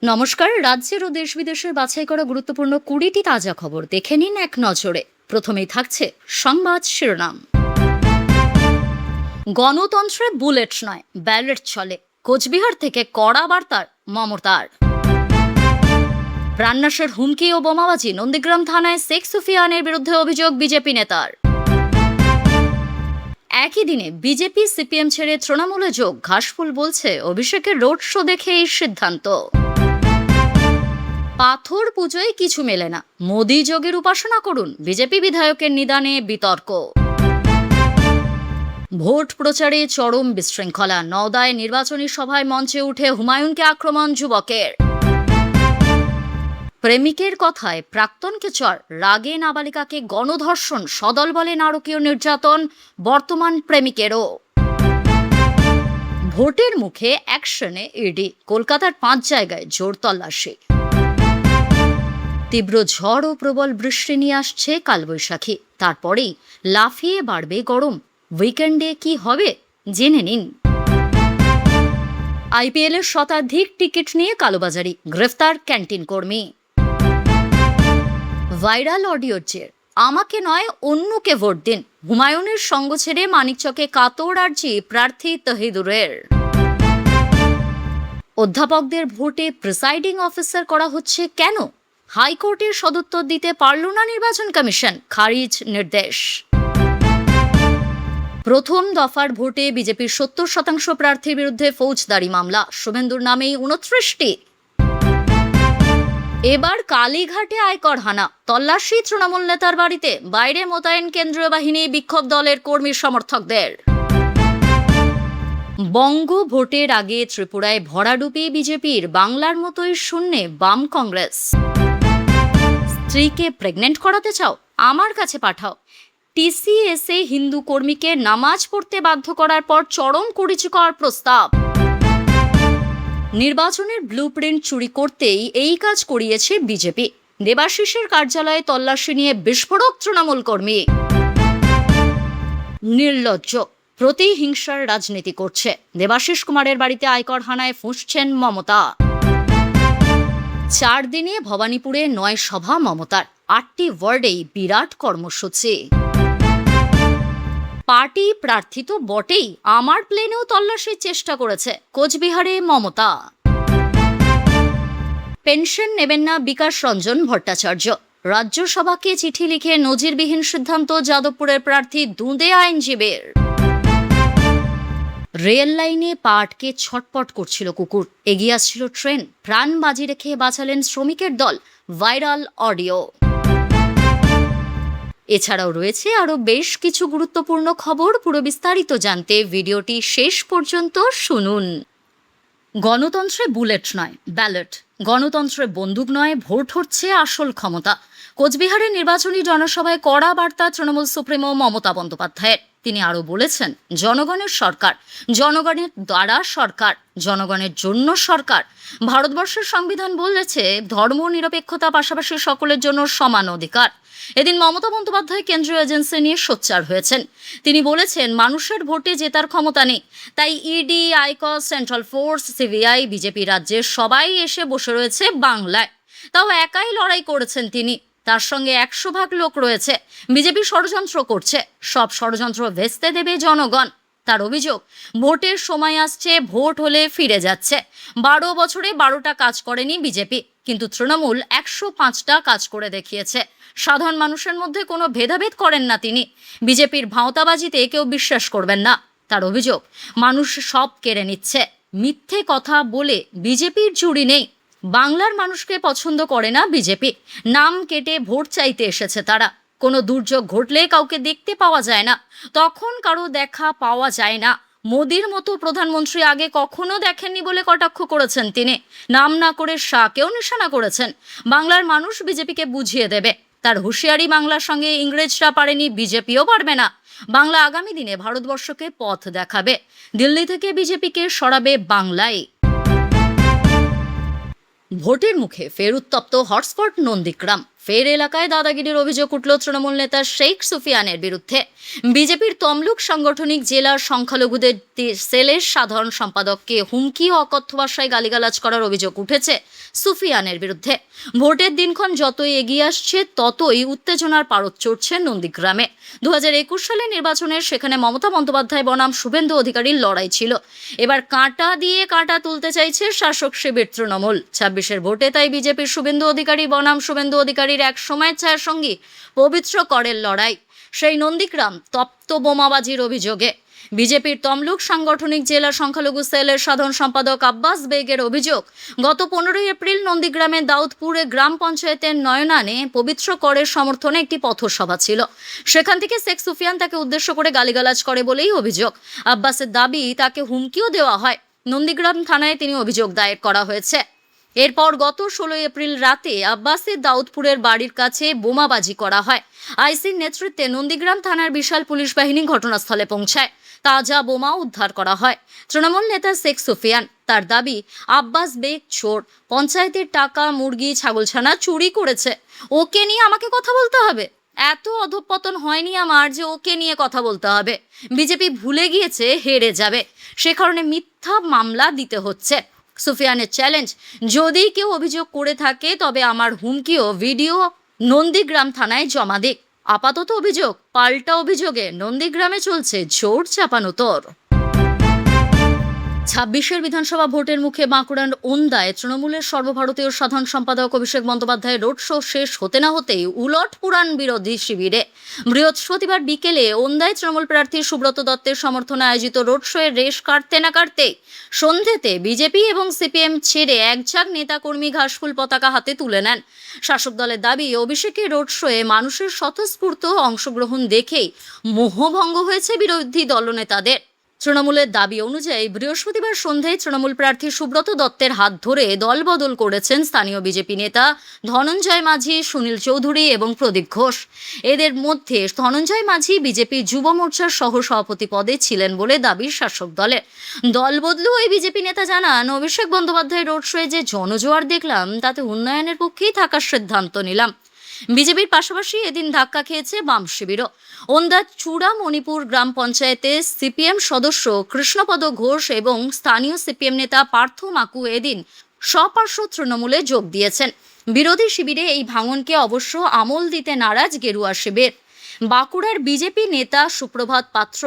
নমস্কার। রাজ্যের ও দেশ বিদেশের বাছাই করা গুরুত্বপূর্ণ 20টি তাজা খবর দেখে নিন এক নজরে। প্রথমেই থাকছে সংবাদ শিরোনাম। গণতন্ত্রে বুলেট নয়, ব্যালট চলে, কোচবিহার থেকে কড়া বার্তার মমতার। প্রাণনাশের হুমকি ও বোমাবাজি, নন্দীগ্রাম থানায় শেখ সুফিয়ানের বিরুদ্ধে অভিযোগ বিজেপি নেতার। একই দিনে বিজেপি সিপিএম ছেড়ে তৃণমূলে যোগ, ঘাসফুল বলছে অভিষেকের রোড শো দেখে এই সিদ্ধান্ত। পাথর পুজোয় কিছু মেলে না, মোদি যোগের উপাসনা করুন, বিজেপি বিধায়কের নিদানে বিতর্ক। ভোট প্রচারে চরম বিশৃঙ্খলা, নওদায় নির্বাচনী সভায় মঞ্চে উঠে হুমায়ুনকে আক্রমণ যুবকের। প্রেমিকের কথায় প্রাক্তনকে চর, রাগে নাবালিকাকে গণধর্ষণ, সদল বলে নারকীয় নির্যাতন বর্তমান প্রেমিকেরও। ভোটের মুখে অ্যাকশনে ইডি, কলকাতার 5 জায়গায় জোর তল্লাশি। তীব্র ঝড় ও প্রবল বৃষ্টি নিয়ে আসছে কালবৈশাখী, তারপরেই লাফিয়ে বাড়বে গরম। উইকেন্ডে কি হবে জেনে নিন। আইপিএলের শতাধিক টিকিট নিয়ে কালোবাজারি, গ্রেফতার ক্যান্টিন কর্মী। ভাইরাল অডিওর জের, আমাকে নয় অন্যকে ভোট দিন, হুমায়ুনের সঙ্গ ছেড়ে মানিকচকে কাতর আর্জি প্রার্থী তহিদুরের। অধ্যাপকদের ভোটে প্রিসাইডিং অফিসার করা হচ্ছে কেন? হাইকোর্টের সদুত্তর দিতে পারল না নির্বাচন কমিশন, খারিজ নির্দেশ। প্রথম দফার ভোটে বিজেপির 70% প্রার্থীর বিরুদ্ধে ফৌজদারি মামলা, শুভেন্দুর নামেই 29টি। এবার কালীঘাটে আয়কর হানা, তল্লাশি তৃণমূল নেতার বাড়িতে, বাইরে মোতায়েন কেন্দ্রীয় বাহিনী, বিক্ষোভ দলের কর্মী সমর্থকদের। বঙ্গ ভোটের আগে ত্রিপুরায় ভরাডুবি বিজেপির, বাংলার মতোই শূন্যে বাম কংগ্রেস। স্ত্রীকে প্রেগনেন্ট করাতে চাও, আমার কাছে পাঠাও। টিসিএসে হিন্দু কর্মীকে নামাজ পড়তে বাধ্য করার পর চরম কুরুচিকর প্রস্তাব। নির্বাচনের ব্লুপ্রিন্ট চুরি করতেই এই কাজ করিয়েছে বিজেপি, দেবাশিসের কার্যালয়ে তল্লাশি নিয়ে বিস্ফোরক তৃণমূল কর্মী। নির্লজ্জ, প্রতিহিংসার রাজনীতি করছে, দেবাশিস কুমারের বাড়িতে আয়কর হানায় ফুঁসছেন মমতা। 4 দিনে ভবানীপুরে 9 সভা মমতার, 8টি ওয়ার্ডেই বিরাট কর্মসূচি। পার্টি প্রার্থী তো বটেই, আমার প্লেনেও তল্লাশির চেষ্টা করেছে কোচবিহারে মমতা। পেনশন নেবেন না বিকাশ রঞ্জন ভট্টাচার্য, রাজ্যসভাকে চিঠি লিখে নজিরবিহীন সিদ্ধান্ত যাদবপুরের প্রার্থী দুঁদে আইনজীবীর। রেল লাইনে পা আটকে ছটপট করছিল কুকুর, এগিয়ে আসছিল ট্রেন, প্রাণ বাজি রেখে বাঁচালেন শ্রমিকের দল, ভাইরাল অডিও। এছাড়াও রয়েছে আরো বেশ কিছু গুরুত্বপূর্ণ খবর, পুরো বিস্তারিত জানতে ভিডিওটি শেষ পর্যন্ত শুনুন। গণতন্ত্রে বুলেট নয়, ব্যালট। গণতন্ত্রে বন্দুক নয়, ভোট হচ্ছে আসল ক্ষমতা। কোচবিহারের নির্বাচনী জনসভায় কড়া বার্তা তৃণমূল সুপ্রিমো মমতা বন্দ্যোপাধ্যায়ের। তিনি আরও বলেছেন, জনগণের সরকার, জনগণের দ্বারা সরকার, জনগণের জন্য সরকার। ভারতবর্ষের সংবিধান বলেছে ধর্ম নিরপেক্ষতা, পাশাপাশি সকলের জন্য সমান অধিকার। এদিন মমতা বন্দ্যোপাধ্যায় কেন্দ্রীয় এজেন্সি নিয়ে সোচ্চার হয়েছেন। তিনি বলেছেন, মানুষের ভোটে জেতার ক্ষমতা নেই, তাই ইডি, আয়কর, সেন্ট্রাল ফোর্স, সিবিআই, বিজেপি রাজ্যের সবাই এসে বসে রয়েছে বাংলায়। তাও একাই লড়াই করেছেন তিনি, তার সঙ্গে 100 ভাগ লোক রয়েছে। বিজেপি ষড়যন্ত্র করছে, সব ষড়যন্ত্র ভেস্তে দেবে জনগণ। তার অভিযোগ, ভোটের সময় আসছে, ভোট হলে ফিরে যাচ্ছে। 12 বছরে 12টা কাজ করেনি বিজেপি, কিন্তু তৃণমূল 105টা কাজ করে দেখিয়েছে। সাধারণ মানুষের মধ্যে কোনো ভেদাভেদ করেন না তিনি। বিজেপির ভাঁওতাবাজিতে কেউ বিশ্বাস করবেন না। তার অভিযোগ, মানুষ সব কেড়ে নিচ্ছে, মিথ্যে কথা বলে বিজেপির জুড়ি নেই। বাংলার মানুষকে পছন্দ করে না বিজেপি, নাম কেটে ভোট চাইতে এসেছে তারা। কোনো দুর্যোগ ঘটলে কাউকে দেখতে পাওয়া যায় না, তখন কারো দেখা পাওয়া যায় না। মোদির মতো প্রধানমন্ত্রী আগে কখনো দেখেননি বলে কটাক্ষ করেছেন তিনি। নাম না করে শাহকেও নিশানা করেছেন। বাংলার মানুষ বিজেপিকে বুঝিয়ে দেবে। তার হুঁশিয়ারি, বাংলার সঙ্গে ইংরেজরা পারেনি, বিজেপিও পারবে না। বাংলা আগামী দিনে ভারতবর্ষকে পথ দেখাবে। দিল্লি থেকে বিজেপিকে সরাবে বাংলায়। ভোটের মুখে ফের উত্তপ্ত হটস্পট নন্দীগ্রাম, ফের এলাকায় দাদাগিরির অভিযোগ উঠল তৃণমূল নেতা শেখ সুফিয়ানের বিরুদ্ধে। বিজেপির তমলুক সাংগঠনিক জেলার সংখ্যালঘুদের সেলের সাধারণ সম্পাদককে হুমকি ও অকথ্য ভাষায় গালিগালাজ করার অভিযোগ উঠেছে সুফিয়ানের বিরুদ্ধে। ভোটের দিনক্ষণ যতই এগিয়ে আসছে ততই উত্তেজনার পারদ চড়ছে নন্দীগ্রামে। 2021 সালে নির্বাচনের সেখানে মমতা বন্দ্যোপাধ্যায় বনাম শুভেন্দু অধিকারীর লড়াই ছিল। এবার কাঁটা দিয়ে কাঁটা তুলতে চাইছে শাসক শিবির তৃণমূল। 26-এর ভোটে তাই বিজেপির শুভেন্দু অধিকারী বনাম শুভেন্দু অধিকারীর এক সময়ের ছায়ার সঙ্গী পবিত্র করের লড়াই। সেই নন্দীগ্রাম তপ্ত বোমাবাজির অভিযোগে বিজেপির তমলুক সাংগঠনিক জেলা সংখ্যালঘু সেলের সাধারণ সম্পাদক আব্বাস বেগের অভিযোগ, গত 15 এপ্রিল নন্দীগ্রামের দাউদপুরে গ্রাম পঞ্চায়েতের নয়নানে পবিত্র করের সমর্থনে একটি পথসভা ছিল। সেখান থেকে শেখ সুফিয়ান তাকে উদ্দেশ্য করে গালিগালাজ করে বলেই অভিযোগ। আব্বাসের দাবি তাকে হুমকিও দেওয়া হয়। নন্দীগ্রাম থানায় তিনি অভিযোগ দায়ের করা হয়েছে। এরপর গত 16 এপ্রিল রাতে আব্বাসের দাউদপুরের বাড়ির কাছে বোমাবাজি করা হয়। আইসির নেতৃত্বে নন্দীগ্রাম থানার বিশাল পুলিশ বাহিনী ঘটনাস্থলে পৌঁছায়। তাজা বোমা উদ্ধার করা হয়। তৃণমূল নেতা শেখ সুফিয়ান, তার দাবি আব্বাস বেগ চোর, পঞ্চায়েতের টাকা, মুরগি, ছাগলছানা চুরি করেছে। ওকে নিয়ে আমাকে কথা বলতে হবে? এত অধঃপতন হয়নি আমার যে ওকে নিয়ে কথা বলতে হবে। বিজেপি ভুলে গিয়েছে হেরে যাবে, সে কারণে মিথ্যা মামলা দিতে হচ্ছে। সুফিয়ানের চ্যালেঞ্জ, যদি কেউ অভিযোগ করে থাকে তবে আমার হুমকি ও ভিডিও নন্দীগ্রাম থানায় জমা দিক। আপাতত অভিযোগ, পাল্টা অভিযোগে নন্দীগ্রামে চলছে জোর চাপানোতর। 26-এর বিধানসভা ভোটের মুখে বাঁকুড়ার ওন্দায় তৃণমূলের সর্বভারতীয় সাধারণ সম্পাদক অভিষেক বন্দ্যোপাধ্যায়ের রোড শো শেষ হতে না হতেই উলট পুরাণ বিরোধী শিবিরে। বৃহস্পতিবার বিকেলে ওন্দায় তৃণমূল প্রার্থী সুব্রত দত্তের সমর্থনে আয়োজিত রোড শো এর রেশ কাটতে না কাটতেই সন্ধ্যেতে বিজেপি এবং সিপিএম ছেড়ে একঝাঁক নেতাকর্মী ঘাসফুল পতাকা হাতে তুলে নেন। শাসক দলের দাবি, অভিষেকের রোড শোয়ে মানুষের স্বতঃস্ফূর্ত অংশগ্রহণ দেখেই মোহভঙ্গ হয়েছে বিরোধী দলনেতাদের। তৃণমূলের দাবি অনুযায়ী বৃহস্পতিবার সন্ধ্যায় তৃণমূল প্রার্থী সুব্রত দত্তের হাত ধরে দলবদল করেছেন স্থানীয় বিজেপি নেতা ধনঞ্জয় মাঝি, সুনীল চৌধুরী এবং প্রদীপ ঘোষ। এদের মধ্যে ধনঞ্জয় মাঝি বিজেপি যুব মোর্চার সহ সভাপতি পদে ছিলেন বলে দাবি শাসক দলের। দল বদলু ওই বিজেপি নেতা জানান, অভিষেক বন্দ্যোপাধ্যায় রোড শোয়ে যে জনজোয়ার দেখলাম তাতে উন্নয়নের পক্ষেই থাকার সিদ্ধান্ত নিলাম। বিজেপির পাশাপাশি এদিন ধাক্কা খেয়েছে বাম শিবিরও। ওন্দার চূড়া মণিপুর গ্রাম পঞ্চায়েতে সিপিএম সদস্য কৃষ্ণপদ ঘোষ এবং স্থানীয় সিপিএম নেতা পার্থ মাকু এদিন স্বপার্শ্ব তৃণমূলে যোগ দিয়েছেন। বিরোধী শিবিরে এই ভাঙনকে অবশ্য আমল দিতে নারাজ গেরুয়া শিবির। বাঁকুড়ার বিজেপি নেতা সুপ্রভাত পাত্র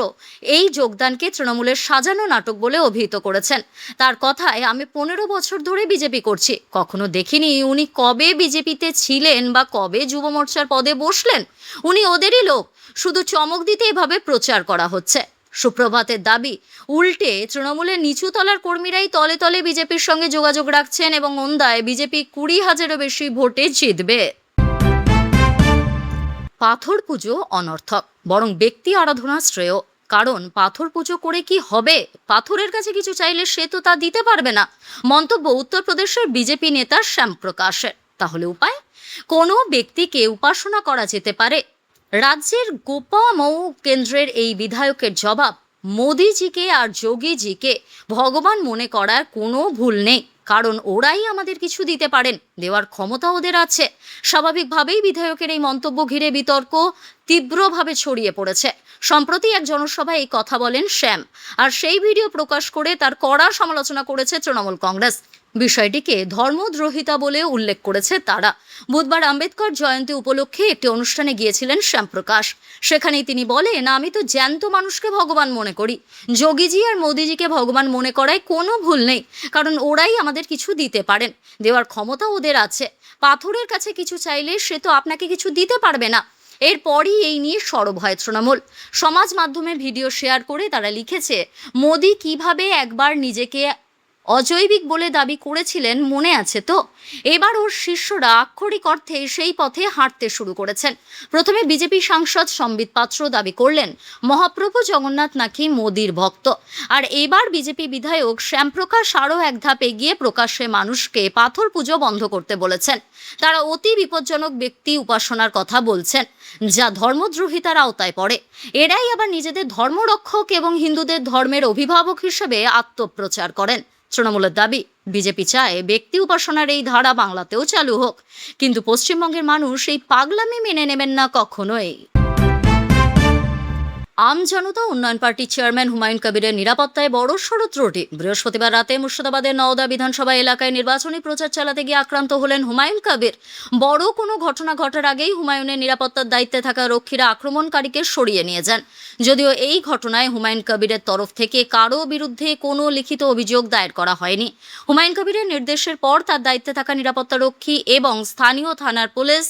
এই যোগদানকে তৃণমূলের সাজানো নাটক বলে অভিহিত করেছেন। তার কথায়, আমি 15 বছর ধরে বিজেপি করছি, কখনো দেখিনি উনি কবে বিজেপিতে ছিলেন বা কবে যুব মোর্চার পদে বসলেন। উনি ওদেরই লোক, শুধু চমক দিতে এভাবে প্রচার করা হচ্ছে। সুপ্রভাতের দাবি, উল্টে তৃণমূলের নিচু তলার কর্মীরাই তলে তলে বিজেপির সঙ্গে যোগাযোগ রাখছেন এবং ওন্দায় বিজেপি 20,000-এরও বেশি ভোটে জিতবে। পাথর পুজো অনর্থক, বরং ব্যক্তি আরাধনা শ্রেয়। কারণ পাথর পুজো করে কি হবে? পাথরের কাছে কিছু চাইলে সে তো তা দিতে পারবে না। মন্তব্য উত্তরপ্রদেশের বিজেপি নেতা শ্যামপ্রকাশের। তাহলে উপায়? কোনো ব্যক্তিকে উপাসনা করা যেতে পারে। রাজ্যের গোপামৌ কেন্দ্রের এই বিধায়কের জবাব, মোদিজিকে আর যোগীজিকে ভগবান মনে করার কোনো ভুল নেই, কারণ ওরাই আমাদের কিছু দিতে পারেন, দেওয়ার ক্ষমতা ওদের আছে। স্বাভাবিকভাবেই বিধায়কের এই মন্তব্য ঘিরে বিতর্ক তীব্রভাবে ছড়িয়ে পড়েছে। সম্প্রতি এক জনসভায় এই কথা বলেন শ্যাম, আর সেই ভিডিও প্রকাশ করে তার কড়া সমালোচনা করেছে তৃণমূল কংগ্রেস। বিষয়টিকে ধর্মদ্রোহিতা বলে উল্লেখ করেছে তারা। বুধবার আম্বেদকর জয়ন্তী উপলক্ষে একটি অনুষ্ঠানে গিয়েছিলেন শ্যামপ্রকাশ। সেখানেই তিনি বলেন, আমি তো জ্যান্ত মানুষকে ভগবান মনে করি। যোগীজি আর মোদিজিকে ভগবান মনে করায় কোনো ভুল নেই, কারণ ওরাই আমাদের কিছু দিতে পারেন, দেওয়ার ক্ষমতা ওদের আছে। পাথরের কাছে কিছু চাইলে সে তো আপনাকে কিছু দিতে পারবে না। এরপরই এই নিয়ে সরব হয় তৃণমূল। সমাজ মাধ্যমে ভিডিও শেয়ার করে তারা লিখেছে, মোদি কিভাবে একবার নিজেকে অজৈবিক বলে দাবি করেছিলেন মনে আছে তো? এবার ওর শিষ্যরা আক্ষরিক অর্থে সেই পথে হাঁটতে শুরু করেছেন। প্রথমে বিজেপি সাংসদ সম্বিত পাত্র দাবি করলেন মহাপ্রভু জগন্নাথ নাকি মোদির ভক্ত, আর এবার বিজেপি বিধায়ক শ্যামপ্রকাশ আরও এক ধাপ এগিয়ে প্রকাশ্যে মানুষকে পাথর পুজো বন্ধ করতে বলেছেন। তারা অতি বিপজ্জনক ব্যক্তি উপাসনার কথা বলছেন, যা ধর্মদ্রোহিতার আওতায় পড়ে। এরাই আবার নিজেদের ধর্মরক্ষক এবং হিন্দুদের ধর্মের অভিভাবক হিসেবে আত্মপ্রচার করেন। তৃণমূলের দাবি, বিজেপি চায় ব্যক্তি উপাসনার এই ধারা বাংলাতেও চালু হোক, কিন্তু পশ্চিমবঙ্গের মানুষ এই পাগলামি মেনে নেবেন না কখনোই। আম জনতা উন্নয়ন পার্টির চেয়ারম্যান হুমায়ুন কবিরের নিরাপত্তায় বড়সড় ত্রুটি। বৃহস্পতিবার রাতে মুর্শিদাবাদের নওদা বিধানসভা এলাকায় নির্বাচনী প্রচার চালাতে গিয়ে আক্রান্ত হলেন হুমায়ুন কবির। বড় কোনো ঘটনা ঘটার আগেই হুমায়ুনের নিরাপত্তার দায়িত্বে থাকা রক্ষীরা আক্রমণকারীকে সরিয়ে নিয়ে যান। যদিও এই ঘটনায় হুমায়ুন কবিরের তরফ থেকে কারো বিরুদ্ধে কোনো লিখিত অভিযোগ দায়ের করা হয়নি। হুমায়ুন কবিরের নির্দেশের পর তার দায়িত্বে থাকা নিরাপত্তা রক্ষী এবং স্থানীয় থানার পুলিশ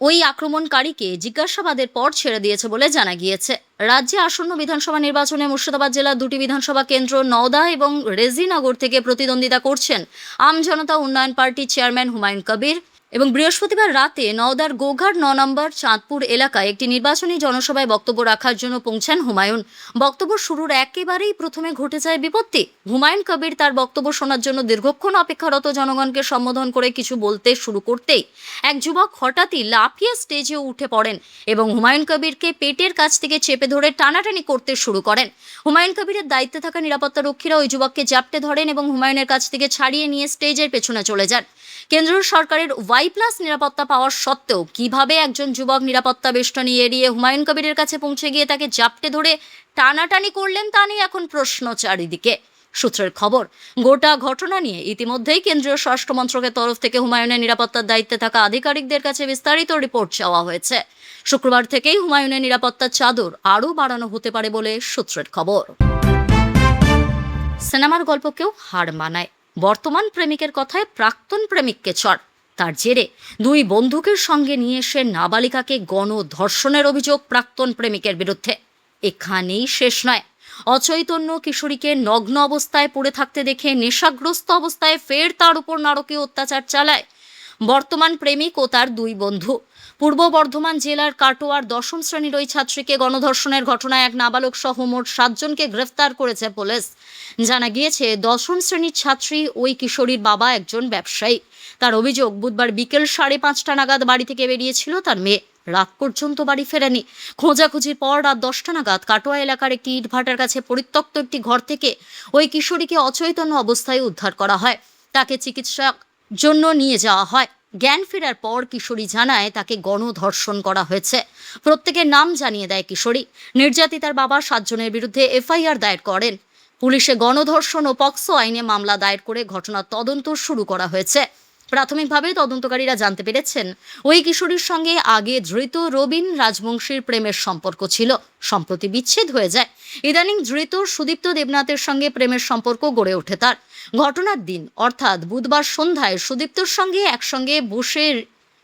ওই আক্রমণকারীকে জিজ্ঞাসাবাদের পর ছেড়ে দিয়েছে বলে জানা গিয়েছে। রাজ্যে আসন্ন বিধানসভা নির্বাচনে মুর্শিদাবাদ জেলার দুটি বিধানসভা কেন্দ্র নওদা এবং রেজিনগর থেকে প্রতিদ্বন্দ্বিতা করছেন আম জনতা উন্নয়ন পার্টির চেয়ারম্যান হুমায়ুন কবির। এবং বৃহস্পতিবার রাতে নওদার গোঘাট ৯ নম্বর চাঁদপুর এলাকায় একটি নির্বাচনী জনসভায় বক্তব্য রাখার জন্য পৌঁছান হুমায়ুন। বক্তব্য শুরুর একেবারেই প্রথমে ঘটে যায় বিপত্তি। হুমায়ুন কবির তার বক্তব্য শোনার জন্য দীর্ঘক্ষণ অপেক্ষারত জনগণকে সম্বোধন করে কিছু বলতে শুরু করতেই এক যুবক হঠাৎই লাফিয়ে স্টেজে উঠে পড়েন এবং হুমায়ুন কবিরকে পেটের কাছ থেকে চেপে ধরে টানাটানি করতে শুরু করেন। হুমায়ুন কবিরের দায়িত্বে থাকা নিরাপত্তা রক্ষীরা ওই যুবককে জাপটে ধরেন এবং হুমায়ুনের কাছ থেকে ছাড়িয়ে নিয়ে স্টেজের পেছনে চলে যান। কেন্দ্রীয় সরকারের ওয়াই প্লাস নিরাপত্তা পাওয়ার সত্ত্বেও কিভাবে একজন যুবক নিরাপত্তা বেষ্টনী এড়িয়ে হুমায়ুন কবিরের কাছে পৌঁছে গিয়ে তাকে জাপটে ধরে টানাটানি করলেন তা নিয়ে এখন প্রশ্ন চারিদিকে। সূত্রের খবর, গোটা ঘটনা নিয়ে ইতিমধ্যেই কেন্দ্রীয় স্বরাষ্ট্র মন্ত্রকের তরফ থেকে হুমায়ুনের নিরাপত্তার দায়িত্বে থাকা আধিকারিকদের কাছে বিস্তারিত রিপোর্ট চাওয়া হয়েছে। শুক্রবার থেকেই হুমায়ুনের নিরাপত্তার চাদর আরও বাড়ানো হতে পারে বলে সূত্রের খবর। সিনেমার গল্পকেও হার মানায়, বর্তমান প্রেমিকের কথায় প্রাক্তন প্রেমিককে চড়। তার জেরে দুই বন্ধুকের সঙ্গে নিয়ে এসে নাবালিকাকে গণধর্ষণের অভিযোগ প্রাক্তন প্রেমিকের বিরুদ্ধে। এখানেই শেষ নয়, অচৈতন্য কিশোরীকে নগ্ন অবস্থায় পড়ে থাকতে দেখে নেশাগ্রস্ত অবস্থায় ফের তার উপর নারকীয় অত্যাচার চালায় বর্তমান প্রেমিক ও তার দুই বন্ধু। পূর্ব বর্ধমান জেলার কাটোয়ার ১০ম শ্রেণীর ওই ছাত্রীকে গণধর্ষণের ঘটনায় এক নাবালক সহ মোট ৭ জনকে গ্রেফতার করেছে পুলিশ। জানা গিয়েছে, ১০ম শ্রেণীর ছাত্রী ওই কিশোরীর বাবা একজন ব্যবসায়ী। তার অভিযোগ, বুধবার বিকেল ৫:৩০ নাগাদ বাড়ি থেকে বেরিয়েছিল তার মেয়ে, রাত পর্যন্ত বাড়ি ফেরেনি। খোঁজাখুঁজির পর রাত ১০টা নাগাদ কাটোয়া এলাকার একটি ইটভাটার কাছে পরিত্যক্ত একটি ঘর থেকে ওই কিশোরীকে অচৈতন্য অবস্থায় উদ্ধার করা হয়। তাকে চিকিৎসার জন্য নিয়ে যাওয়া হয়। জ্ঞান ফেরার পর কিশোরী জানায় তাকে গণধর্ষণ করা হয়েছে। প্রত্যেকের নাম জানিয়ে দেয় কিশোরী। নির্যাতিতার বাবা ৭ জনের বিরুদ্ধে এফআইআর দায়ের করেন। পুলিশে গণধর্ষণ ও পক্সো আইনে মামলা দায়ের করে ঘটনার তদন্ত শুরু করা হয়েছে। প্রাথমিকভাবে তদন্তকারীরা জানতে পেরেছেন, ওই কিশোরীর সঙ্গে আগে ধৃত রবিন রাজবংশীর প্রেমের সম্পর্ক ছিল। সম্প্রতি বিচ্ছেদ হয়ে যায়। ইদানিং ধৃত সুদীপ্ত দেবনাথের সঙ্গে প্রেমের সম্পর্ক গড়ে ওঠে তার। ঘটনার দিন অর্থাৎ বুধবার সন্ধ্যায় সুদীপ্তর সঙ্গে একসঙ্গে বসে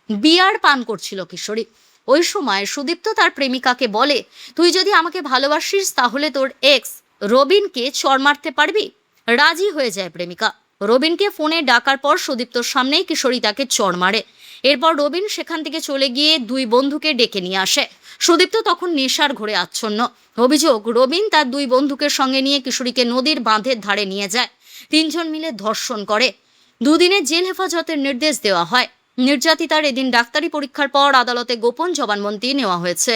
বিয়ার পান করছিল কিশোরী। ওই সময় সুদীপ্ত তার প্রেমিকাকে বলে, তুই যদি আমাকে ভালোবাসিস তাহলে তোর এক্স রবিনকে চড় মারতে পারবি। রাজি হয়ে যায় প্রেমিকা। রবিনকে ফোনে ডাকার পর সুদীপ্তর সামনেই কিশোরী তাকে চড় মারে। এরপর রবিন সেখান থেকে চলে গিয়ে দুই বন্ধুকে ডেকে নিয়ে আসে। সুদীপ্ত তখন নেশার ঘোরে আচ্ছন্ন। অভিযোগ, রবিন তার দুই বন্ধুকে সঙ্গে নিয়ে কিশোরীকে নদীর বাঁধের ধারে নিয়ে যায়। ৩ জন মিলে ধর্ষণ করে। 2 দিনের জেল হেফাজতের নির্দেশ দেওয়া হয়। নির্যাতিতার এদিন ডাক্তারি পরীক্ষার পর আদালতে গোপন জবানবন্দি নেওয়া হয়েছে।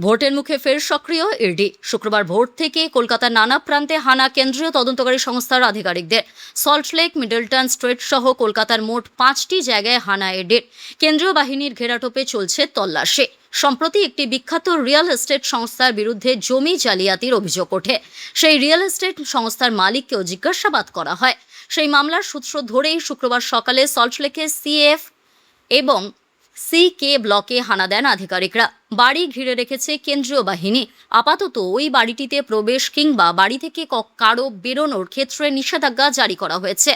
ভোটের মুখে ফের সক্রিয় ইডি। শুক্রবার ভোর থেকে কলকাতার নানা প্রান্তে হানা কেন্দ্রীয় তদন্তকারী সংস্থার আধিকারিকদের। সল্টলেক, মিডলটন স্ট্রিট সহ কলকাতার মোট 5টি জায়গায় হানা ইডির। কেন্দ্রীয় বাহিনীর ঘেরাটোপে চলছে তল্লাশি। সম্প্রতি একটি বিখ্যাত রিয়েল এস্টেট সংস্থার বিরুদ্ধে জমি জালিয়াতির অভিযোগ ওঠে। সেই রিয়েল এস্টেট সংস্থার মালিককেও জিজ্ঞাসাবাদ করা হয়। সেই মামলার সূত্র ধরেই শুক্রবার সকালে সল্টলেকে সিএফ এবং সিকে ব্লকে হানা দেন আধিকারিকরা। বাড়ি ঘিরে রেখেছে কেন্দ্রীয় বাহিনী। আপাতত ওই বাড়িটিতে প্রবেশ কিংবা বাড়ি থেকে কারো বেরোনোর ক্ষেত্রে নিষেধাজ্ঞা জারি করা হয়েছে।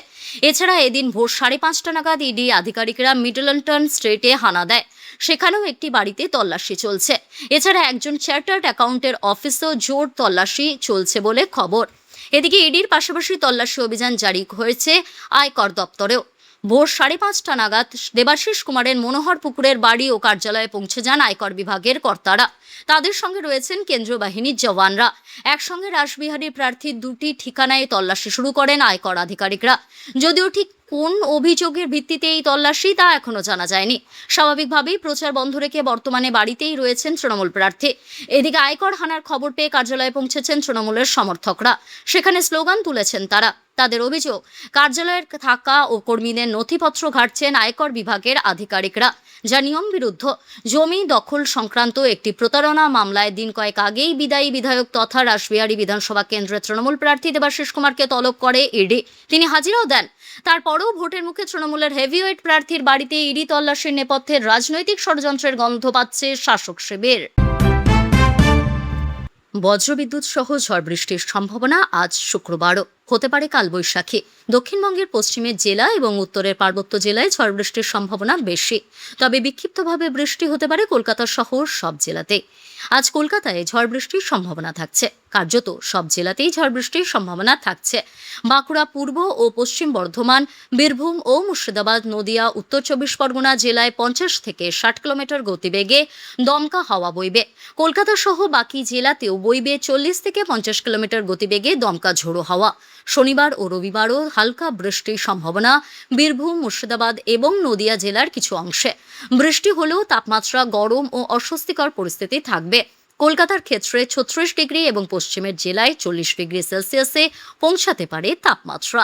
এছাড়া এদিন ভোর 5:30 নাগাদ ইডি আধিকারিকরা মিডলটন স্ট্রিটে হানা দেয়। সেখানেও একটি বাড়িতে তল্লাশি চলছে। এছাড়া একজন চার্টার্ড অ্যাকাউন্টের অফিসেও জোর তল্লাশি চলছে বলে খবর। এদিকে ইডির পাশাপাশি তল্লাশি অভিযান জারি হয়েছে আয়কর দপ্তরেও। ভোর 5:30 নাগাদ দেবাশিস কুমারের মনোহর পুকুরের বাড়ি ও কার্যালয়ে পৌঁছে যান আয়কর বিভাগের কর্তারা। তাদের সঙ্গে রয়েছেন কেন্দ্রীয় বাহিনীর জওয়ানরা। একসঙ্গে রাসবিহারীর প্রার্থীর 2টি ঠিকানায় তল্লাশি শুরু করেন আয়কর আধিকারিকরা। যদিও ঠিক কোন অভিযোগের ভিত্তিতে এই তল্লাশি তা এখনো জানা যায়নি। স্বাভাবিকভাবেই প্রচার বন্ধ রেখে বর্তমানে বাড়িতেই রয়েছেন তৃণমূল প্রার্থী। এদিকে আয়কর হানার খবর পেয়ে কার্যালয়ে পৌঁছেছেন তৃণমূলের সমর্থকরা। সেখানে স্লোগান তুলেছেন তারা। তাদের অভিযোগ, কার্যালয়ের থাকা ও কর্মীদের নথিপত্র ঘাঁটছেন আয়কর বিভাগের আধিকারিকরা, যা নিয়ম বিরুদ্ধ। জমি দখল সংক্রান্ত একটি প্রতারণা মামলায় দিন কয়েক আগেই বিদায়ী বিধায়ক তথা রাসবিহারী বিধানসভা কেন্দ্রের তৃণমূল প্রার্থী দেবাশিস কুমারকে তলব করে ইডি। তিনি হাজিরাও দেন। তারপরেও ভোটের মুখে তৃণমূলের হেভিওয়েট প্রার্থীর বাড়িতে ইডি তল্লাশির নেপথ্যে রাজনৈতিক ষড়যন্ত্রের গন্ধ পাচ্ছে শাসক শিবির। বজ্রবিদ্যুৎ সহ ঝড় বৃষ্টির সম্ভাবনা আজ শুক্রবারও, হতে পারে কালবৈশাখী। দক্ষিণবঙ্গের পশ্চিমের জেলা এবং উত্তরের পার্বত্য জেলায় ঝড় বৃষ্টির সম্ভাবনা বেশি, তবে বিক্ষিপ্তভাবে বৃষ্টি হতে পারে কলকাতা সহ সব জেলাতে। আজ কলকাতায় ঝড় বৃষ্টির সম্ভাবনা থাকছে। কার্যত সব জেলাতেই ঝড় বৃষ্টির সম্ভাবনা থাকছে। বাঁকুড়া, পূর্ব ও পশ্চিম বর্ধমান, বীরভূম ও মুর্শিদাবাদ, নদিয়া, উত্তর 24 পরগনা জেলায় 50 থেকে 60 কিলোমিটার গতিবেগে দমকা হাওয়া বইবে। কলকাতা সহ বাকি জেলাতেও বইবে 40 থেকে 50 কিলোমিটার গতিবেগে দমকা ঝোড়ো হাওয়া। শনিবার ও রবিবারও হালকা বৃষ্টির সম্ভাবনা বীরভূম, মুর্শিদাবাদ এবং নদিয়া জেলার কিছু অংশে। বৃষ্টি হলেও তাপমাত্রা গরম ও অস্বস্তিকর পরিস্থিতি থাকবে। কলকাতার ক্ষেত্রে 36 ডিগ্রি এবং পশ্চিমের জেলায় 40 ডিগ্রি সেলসিয়াসে পৌঁছাতে পারে তাপমাত্রা।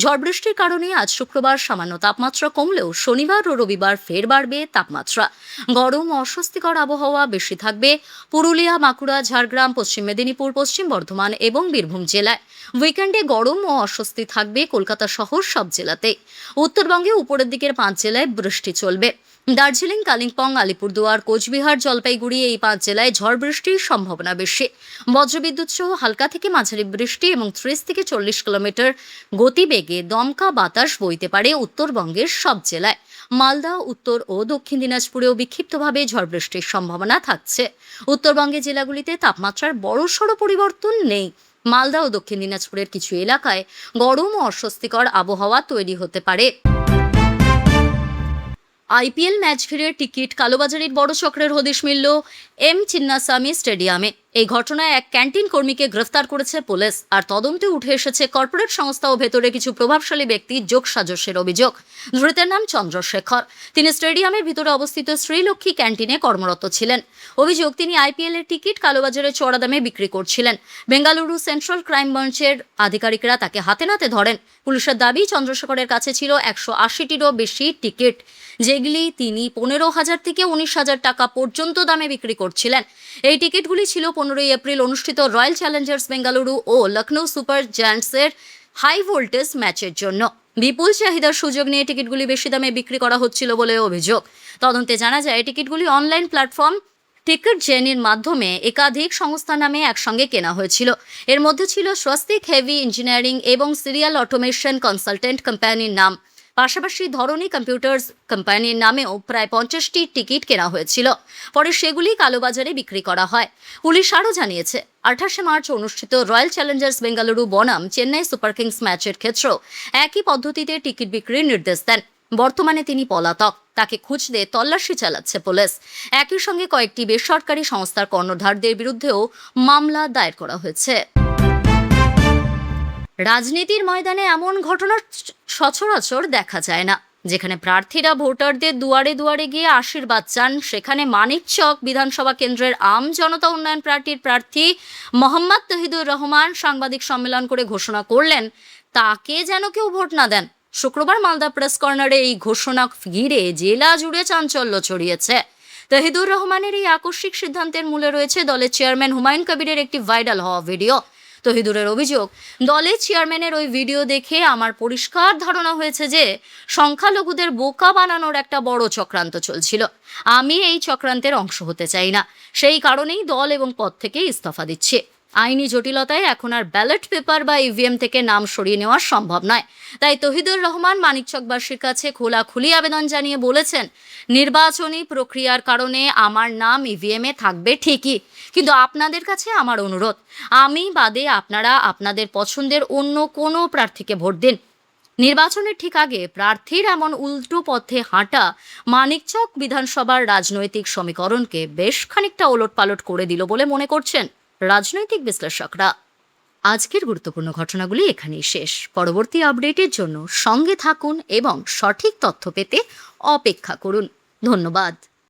ঝড় বৃষ্টির কারণে আজ শুক্রবার সামান্য তাপমাত্রা কমলেও শনিবার ও রবিবার ফের বাড়বে তাপমাত্রা। গরম ও অস্বস্তিকর আবহাওয়া বেশি থাকবে পুরুলিয়া, বাঁকুড়া, ঝাড়গ্রাম, পশ্চিম মেদিনীপুর, পশ্চিম বর্ধমান এবং বীরভূম জেলায়। উইকেন্ডে গরম ও অস্বস্তি থাকবে কলকাতা সহ সব জেলাতে। উত্তরবঙ্গে উপরের দিকের 5 জেলায় বৃষ্টি চলবে। দার্জিলিং, কালিম্পং, আলিপুরদুয়ার, কোচবিহার, জলপাইগুড়ি এই 5 জেলায় ঝড় বৃষ্টির সম্ভাবনা বেশি। বজ্রবিদ্যুৎ সহ হালকা থেকে মাঝারি বৃষ্টি এবং 30 থেকে 40 কিলোমিটার গতিবেগে দমকা বাতাস বইতে পারে উত্তরবঙ্গের সব জেলায়। মালদা, উত্তর ও দক্ষিণ দিনাজপুরেও বিক্ষিপ্তভাবে ঝড় বৃষ্টির সম্ভাবনা থাকছে। উত্তরবঙ্গের জেলাগুলিতে তাপমাত্রার বড়সড় পরিবর্তন নেই। মালদা ও দক্ষিণ দিনাজপুরের কিছু এলাকায় গরম ও অস্বস্তিকর আবহাওয়া তৈরি হতে পারে। আইপিএল ম্যাচ ঘিরে টিকিট কালোবাজারির বড় চক্রের হদিশ মিলল এম চিন্নাস্বামী স্টেডিয়ামে। এই ঘটনায় এক ক্যান্টিন কর্মীকে গ্রেফতার করেছে পুলিশ। আর তদন্তে উঠে এসেছে কর্পোরেট সংস্থা ও ভেতরে কিছু প্রভাবশালী ব্যক্তির যোগসাজশের অভিযোগ। ধৃতের নাম চন্দ্রশেখর। তিনি স্টেডিয়ামের ভিতরে অবস্থিত শ্রীলক্ষ্মী ক্যান্টিনে কর্মরত ছিলেন। অভিযোগ, তিনি আইপিএল এর টিকিট কালোবাজারে চড়া দামে বিক্রি করছিলেন। বেঙ্গালুরু সেন্ট্রাল ক্রাইম ব্রাঞ্চের আধিকারিকরা তাকে হাতে নাতে ধরেন। পুলিশের দাবি, চন্দ্রশেখরের কাছে ছিল 180টিরও বেশি টিকিট, যেগুলি তিনি 15,000 থেকে 19,000 টাকা পর্যন্ত দামে বিক্রি করছিলেন। এই টিকিটগুলি ছিল 15 এপ্রিল অনুষ্ঠিত রয়্যাল চ্যালেঞ্জার্স বেঙ্গালুরু ও লখনৌ সুপার জায়ান্টসের হাই ভোল্টেজ ম্যাচের জন্য। বিপুল চাহিদার সুযোগ নিয়ে টিকিটগুলি বেশি দামে বিক্রি করা হচ্ছিল বলে অভিযোগ। তদন্তে জানা যায়, টিকিটগুলি অনলাইন প্ল্যাটফর্ম টিকিট জেনির মাধ্যমে একাধিক সংস্থা নামে একসঙ্গে কেনা হয়েছিল। এর মধ্যে ছিল স্বস্তিক হেভি ইঞ্জিনিয়ারিং এবং সিরিয়াল অটোমেশন কনসালটেন্ট কোম্পানির নাম। পাশাপাশি ধরনী কম্পিউটার্স কোম্পানির নামেও প্রায় 50টি টিকিট কেনা হয়েছিল। পরে সেগুলি কালোবাজারে বিক্রি করা হয়। পুলিশ আরও জানিয়েছে, 28 মার্চ অনুষ্ঠিত রয়্যাল চ্যালেঞ্জার্স বেঙ্গালুরু বনাম চেন্নাই সুপার কিংস ম্যাচের ক্ষেত্রেও একই পদ্ধতিতে টিকিট বিক্রির নির্দেশ দেন। বর্তমানে তিনি পলাতক। তাকে খুঁজতে তল্লাশি চালাচ্ছে পুলিশ। একই সঙ্গে কয়েকটি বেসরকারি সংস্থার কর্ণধারদের বিরুদ্ধেও মামলা দায়ের করা হয়েছে। রাজনীতির ময়দানে এমন ঘটনা সচরাচর দেখা যায় না। যেখানে প্রার্থীরা ভোটারদের দুয়ারে দুয়ারে গিয়ে আশীর্বাদ চান, সেখানে মানিকচক বিধানসভা কেন্দ্রের আম জনতা উন্নয়ন পার্টির প্রার্থী মোহাম্মদ তহিদুর রহমান সাংবাদিক সম্মেলন করে ঘোষণা করলেন তাকে যেন কেউ ভোট না দেন। শুক্রবার মালদা প্রেস কর্নারে এই ঘোষণা ঘিরে জেলা জুড়ে চাঞ্চল্য ছড়িয়েছে। তহিদুর রহমানের এই আকস্মিক সিদ্ধান্তের মূলে রয়েছে দলের চেয়ারম্যান হুমায়ুন কবিরের একটি ভাইরাল হওয়া ভিডিও। তহিদুরের অভিযোগ, দলের চেয়ারম্যানের ওই ভিডিও দেখে আমার পরিষ্কার ধারণা হয়েছে যে সংখ্যালঘুদের বোকা বানানোর একটা বড় চক্রান্ত চলছিল। আমি এই চক্রান্তের অংশ হতে চাই না। সেই কারণেই দল এবং পদ থেকে ইস্তফা দিচ্ছি। আইনি জটিলতায় এখন আর ব্যালট পেপার বা ইভিএম থেকে নাম সরিয়ে নেওয়া সম্ভব নয়। তাই তহিদুর রহমান মানিকচকবাসীর কাছে খোলাখুলি আবেদন জানিয়ে বলেছেন, নির্বাচনী প্রক্রিয়ার কারণে আমার নাম ইভিএমে থাকবে ঠিকই, কিন্তু আপনাদের কাছে আমার অনুরোধ, আমি বাদে আপনারা আপনাদের পছন্দের অন্য কোনো প্রার্থীকে ভোট দিন। নির্বাচনের ঠিক আগে প্রার্থীর এমন উল্টো পথে হাঁটা মানিকচক বিধানসভার রাজনৈতিক সমীকরণকে বেশ খানিকটা ওলটপালট করে দিল বলে মনে করছেন রাজনৈতিক বিশ্লেষকরা। আজকের গুরুত্বপূর্ণ ঘটনাগুলি এখানেই শেষ। পরবর্তী আপডেটের জন্য সঙ্গে থাকুন এবং সঠিক তথ্য পেতে অপেক্ষা করুন। ধন্যবাদ।